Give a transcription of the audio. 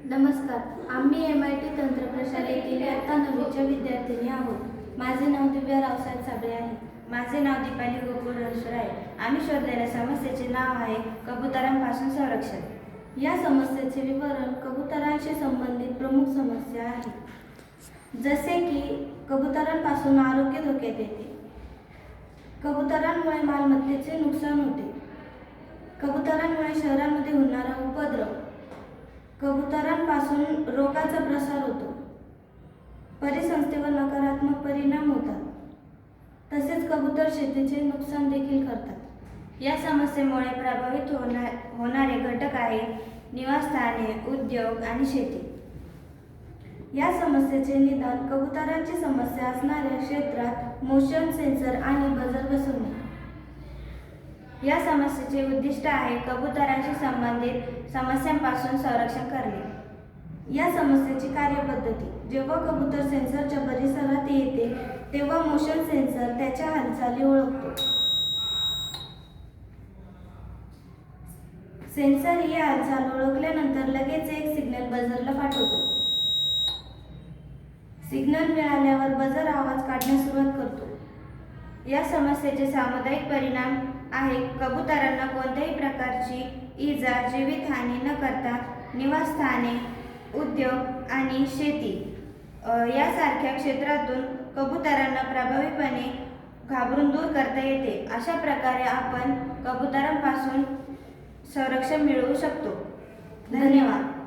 नमस्कार. आम्ही MIT तंत्रप्रशालेतील इयत्ता 9वीच्या विद्यार्थिनी आहोत. माझे नाव दिव्या रावसाहेब साबळे आहे. माझे नाव दीपाली गोकुळ रणशूर आहे. आम्ही शोधलेल्या समस्येचे नाव आहे कबुतरांपासून संरक्षण. या समस्येचे विवरण कबुतरांशी संबंधित प्रमुख समस्या आहे, जसे की कबुतरांपासून आरोग्य धोक्यात येते, कबुतरांमुळे मालमत्तेचे नुकसान होते, कबुतरांमुळे शहरांमध्ये होणारा उपद्रव, कबुतरांपासून रोगाचा प्रसार होतो, परिसंस्थेवर नकारात्मक परिणाम होतात, तसेच कबूतर शेतीचे नुकसान देखील करतात. या समस्येमुळे प्रभावित होणारे घटक आहेत निवासस्थाने, उद्योग आणि शेती. या समस्येचे निदान कबुतरांची समस्या असणाऱ्या क्षेत्रात मोशन सेन्सर आणि बजर बसवणे. या समस्येचे उद्दिष्ट आहे कबुतरांशी संबंधित समस्यांपासून संरक्षण करणे. या समस्येची कार्यपद्धती: जेव्हा कबूतर सेन्सरच्या परिसरात येते तेव्हा मोशन सेन्सर त्याच्या हालचाली ओळखतो. सेन्सर ही हालचाल ओळखल्यानंतर लगेच एक सिग्नल बजरला पाठवतो. सिग्नल मिळाल्यावर बजर आवाज काढण्यास सुरुवात करतो. या समस्येचे सामुदायिक परिणाम आहे कबुतरांना कोणत्याही प्रकारची इजा, जीवितहानी न करता निवासस्थाने, उद्योग आणि शेती यासारख्या क्षेत्रातून कबुतरांना प्रभावीपणे घाबरून दूर करता येते. अशा प्रकारे आपण कबुतरांपासून संरक्षण मिळवू शकतो. धन्यवाद.